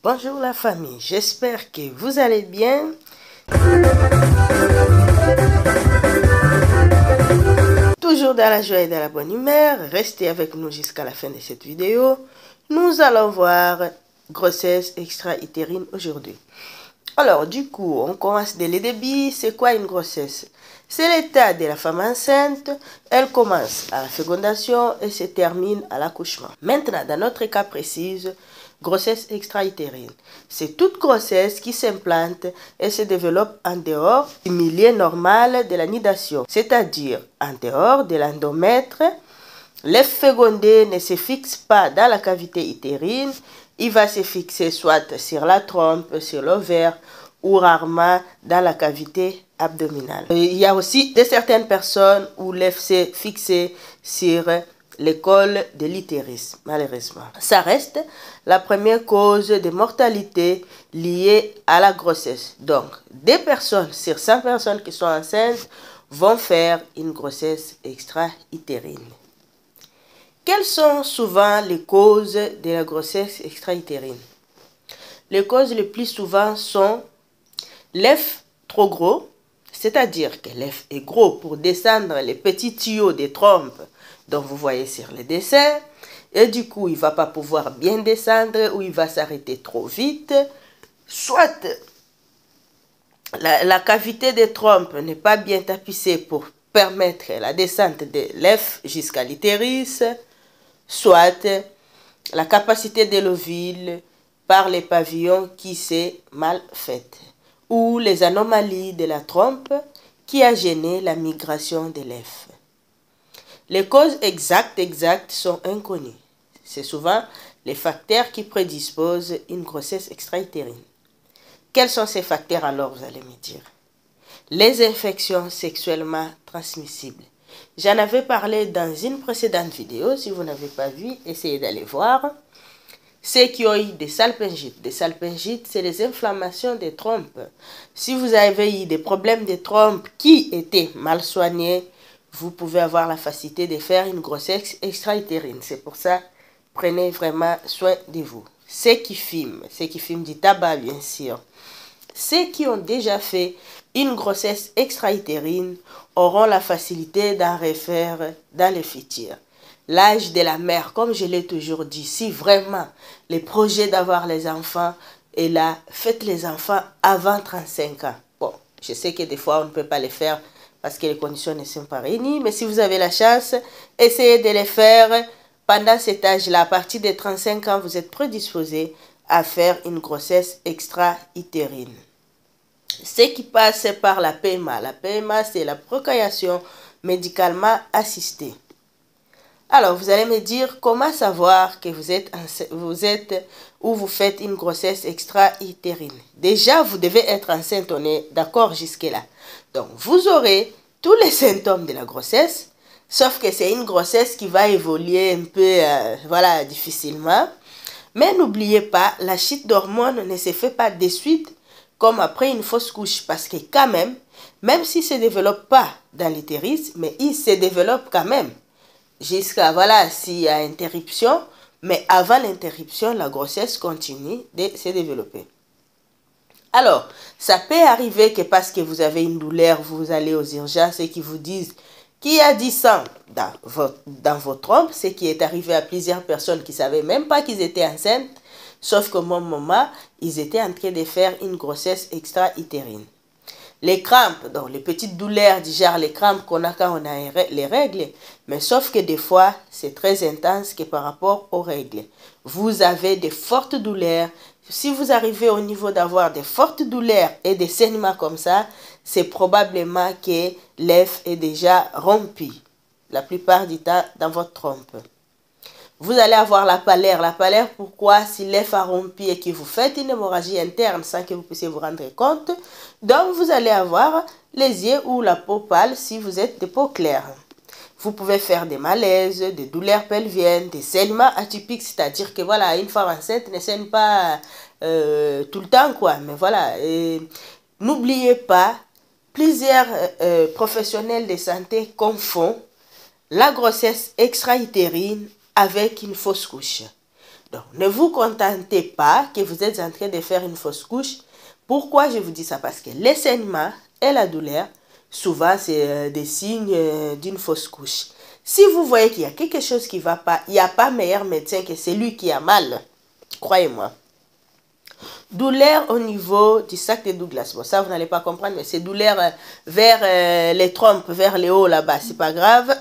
Bonjour la famille, j'espère que vous allez bien. Toujours dans la joie et dans la bonne humeur, restez avec nous jusqu'à la fin de cette vidéo. Nous allons voir grossesse extra-utérine aujourd'hui. Alors du coup, on commence dès le début. C'est quoi une grossesse? C'est l'état de la femme enceinte. Elle commence à la fécondation et se termine à l'accouchement. Maintenant, dans notre cas précis, grossesse extra-utérine. C'est toute grossesse qui s'implante et se développe en dehors du milieu normal de la nidation, c'est-à-dire en dehors de l'endomètre. L'œuf fécondé ne se fixe pas dans la cavité utérine. Il va se fixer soit sur la trompe, sur l'ovaire ou rarement dans la cavité abdominale. Il y a aussi certaines personnes où l'œuf s'est fixé sur le col de l'utérus, malheureusement. Ça reste la première cause de mortalité liée à la grossesse. Donc, 2 personnes sur 100 personnes qui sont enceintes vont faire une grossesse extra-utérine. Quelles sont souvent les causes de la grossesse extra-utérine? Les causes les plus souvent sont l'œuf trop gros, c'est-à-dire que l'œuf est gros pour descendre les petits tuyaux des trompes dont vous voyez sur le dessin, et du coup il ne va pas pouvoir bien descendre ou il va s'arrêter trop vite, soit la cavité des trompes n'est pas bien tapissée pour permettre la descente de l'œuf jusqu'à l'utérus, soit la capacité de l'ovule par les pavillons qui s'est mal faite, ou les anomalies de la trompe qui a gêné la migration de l'œuf. Les causes exactes sont inconnues. C'est souvent les facteurs qui prédisposent une grossesse extra-utérine. Quels sont ces facteurs alors, vous allez me dire? Les infections sexuellement transmissibles. J'en avais parlé dans une précédente vidéo. Si vous n'avez pas vu, essayez d'aller voir. Ceux qui ont eu des salpingites. Des salpingites, c'est les inflammations des trompes. Si vous avez eu des problèmes de trompes qui étaient mal soignés, vous pouvez avoir la facilité de faire une grossesse extra-utérine. C'est pour ça, prenez vraiment soin de vous. Ceux qui fument du tabac bien sûr. Ceux qui ont déjà fait une grossesse extra-utérine auront la facilité d'en refaire dans le futur. L'âge de la mère, comme je l'ai toujours dit, si vraiment le projet d'avoir les enfants est là, faites les enfants avant 35 ans. Bon, je sais que des fois on ne peut pas les faire parce que les conditions ne sont pas réunies, mais si vous avez la chance, essayez de les faire pendant cet âge-là. À partir de 35 ans, vous êtes prédisposé à faire une grossesse extra-utérine. Ce qui passe par la PMA. La PMA, c'est la procréation médicalement assistée. Alors, vous allez me dire comment savoir que vous êtes ou vous faites une grossesse extra-utérine. Déjà, vous devez être enceinte, on est d'accord jusque-là. Donc, vous aurez tous les symptômes de la grossesse, sauf que c'est une grossesse qui va évoluer un peu, voilà, difficilement. Mais n'oubliez pas, la chute d'hormones ne se fait pas de suite comme après une fausse couche, parce que quand même s'il ne se développe pas dans l'utérus, mais il se développe quand même. Jusqu'à, voilà, s'il y a interruption, mais avant l'interruption, la grossesse continue de se développer. Alors, ça peut arriver que parce que vous avez une douleur, vous allez aux urgences et qu'ils vous disent qu'il y a du sang dans vos trompes, ce qui est arrivé à plusieurs personnes qui ne savaient même pas qu'ils étaient enceintes, sauf qu'au même moment, ils étaient en train de faire une grossesse extra-utérine. Les crampes, donc les petites douleurs du genre les crampes qu'on a quand on a les règles, mais sauf que des fois, c'est très intense que par rapport aux règles. Vous avez de fortes douleurs. Si vous arrivez au niveau d'avoir de fortes douleurs et des saignements comme ça, c'est probablement que l'œuf est déjà rompu, la plupart du temps dans votre trompe. Vous allez avoir la palaire. La palaire, pourquoi? Si l'œuf a rompu et que vous faites une hémorragie interne sans que vous puissiez vous rendre compte, donc vous allez avoir les yeux ou la peau pâle si vous êtes de peau claire. Vous pouvez faire des malaises, des douleurs pelviennes, des saignements atypiques, c'est-à-dire que voilà, une femme enceinte ne saigne pas tout le temps, quoi. Mais voilà, n'oubliez pas, plusieurs professionnels de santé confondent la grossesse extra-utérine avec une fausse couche. Donc, ne vous contentez pas que vous êtes en train de faire une fausse couche. Pourquoi je vous dis ça? Parce que les saignements et la douleur, souvent, c'est des signes d'une fausse couche. Si vous voyez qu'il y a quelque chose qui ne va pas, il n'y a pas meilleur médecin que celui qui a mal. Croyez-moi. Douleur au niveau du sac de Douglas. Bon, ça, vous n'allez pas comprendre, mais c'est douleur vers les trompes, vers les hauts là-bas. C'est pas grave.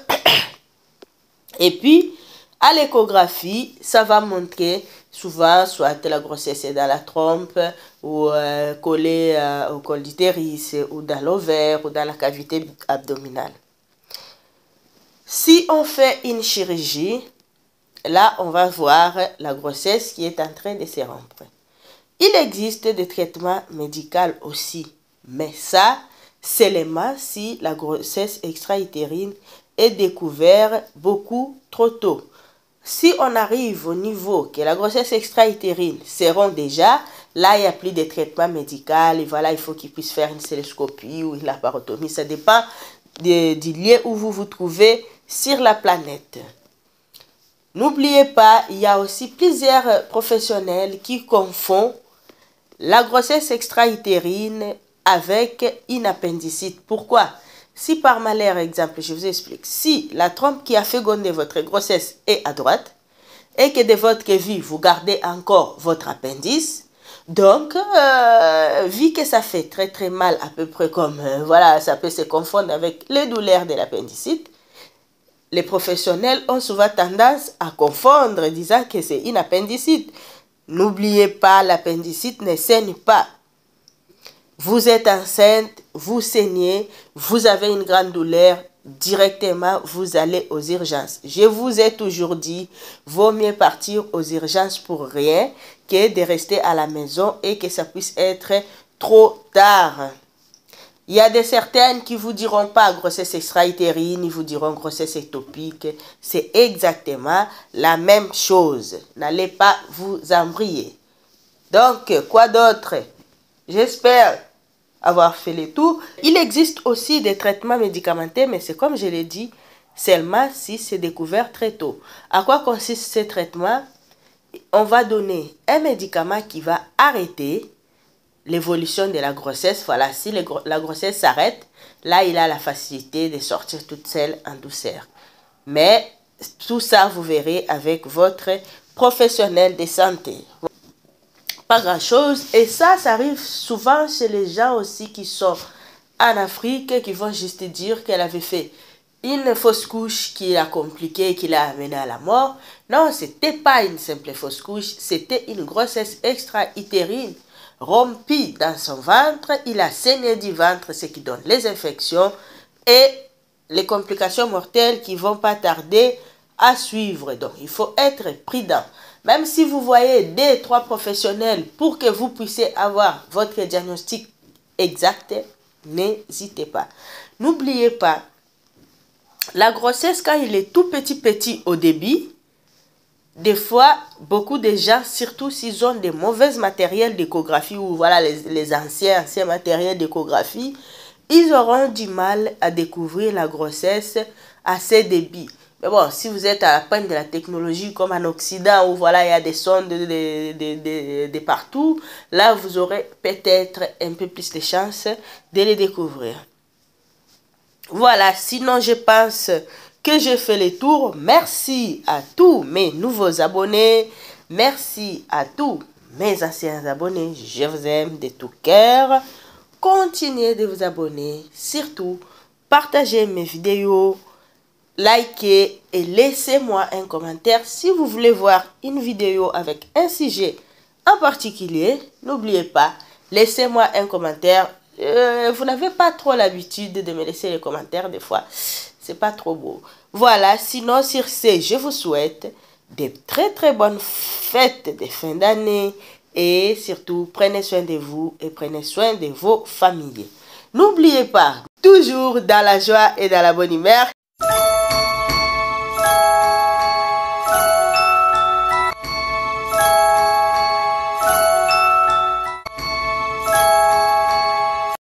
Et puis, à l'échographie, ça va montrer souvent soit la grossesse est dans la trompe ou collée au col d'utérus ou dans l'ovaire ou dans la cavité abdominale. Si on fait une chirurgie, là, on va voir la grossesse qui est en train de se rompre. Il existe des traitements médicaux aussi, mais ça, seulement si la grossesse extra-utérine est découverte beaucoup trop tôt. Si on arrive au niveau que la grossesse extra-utérine seront déjà, là, il n'y a plus de traitement médical. Et voilà, il faut qu'il puisse faire une cystoscopie ou une laparotomie. Ça dépend du lieu où vous vous trouvez sur la planète. N'oubliez pas, il y a aussi plusieurs professionnels qui confondent la grossesse extra-utérine avec une appendicite. Pourquoi? Si par malheur, exemple, je vous explique, si la trompe qui a fait gonder votre grossesse est à droite et que de votre vie, vous gardez encore votre appendice, donc, vu que ça fait très très mal, à peu près comme, voilà, ça peut se confondre avec les douleurs de l'appendicite, les professionnels ont souvent tendance à confondre, disant que c'est une appendicite. N'oubliez pas, l'appendicite ne saigne pas. Vous êtes enceinte, vous saignez, vous avez une grande douleur, directement vous allez aux urgences. Je vous ai toujours dit, vaut mieux partir aux urgences pour rien que de rester à la maison et que ça puisse être trop tard. Il y a certaines qui vous diront pas grossesse extra-utérine, ils vous diront grossesse ectopique. C'est exactement la même chose. N'allez pas vous embrouiller. Donc, quoi d'autre? J'espère avoir fait le tour. Il existe aussi des traitements médicamenteux, mais c'est comme je l'ai dit, seulement si c'est découvert très tôt. À quoi consiste ce traitement? On va donner un médicament qui va arrêter l'évolution de la grossesse. Voilà, si la grossesse s'arrête, là, il a la facilité de sortir toute seule en douceur. Mais tout ça, vous verrez avec votre professionnel de santé. Pas grand-chose. Et ça arrive souvent chez les gens aussi qui sont en Afrique, qui vont juste dire qu'elle avait fait une fausse couche qui l'a compliquée, qui l'a amenée à la mort. Non, c'était pas une simple fausse couche, c'était une grossesse extra-utérine rompue dans son ventre. Il a saigné du ventre, ce qui donne les infections et les complications mortelles qui vont pas tarder à suivre. Donc, il faut être prudent. Même si vous voyez 2-3 professionnels pour que vous puissiez avoir votre diagnostic exact, n'hésitez pas. N'oubliez pas, la grossesse, quand il est tout petit au début, des fois, beaucoup de gens, surtout s'ils ont des mauvais matériels d'échographie ou voilà les anciens matériels d'échographie, ils auront du mal à découvrir la grossesse à ces débuts. Mais bon, si vous êtes à la pointe de la technologie comme en Occident où voilà, il y a des sondes de partout, là vous aurez peut-être un peu plus de chances de les découvrir. Voilà, sinon je pense que j'ai fait le tour. Merci à tous mes nouveaux abonnés. Merci à tous mes anciens abonnés. Je vous aime de tout cœur. Continuez de vous abonner. Surtout, partagez mes vidéos. Likez et laissez-moi un commentaire si vous voulez voir une vidéo avec un sujet en particulier. N'oubliez pas, laissez-moi un commentaire. Vous n'avez pas trop l'habitude de me laisser les commentaires des fois. C'est pas trop beau. Voilà, sinon sur ce, je vous souhaite de très bonnes fêtes de fin d'année. Et surtout, prenez soin de vous et prenez soin de vos familles. N'oubliez pas, toujours dans la joie et dans la bonne humeur,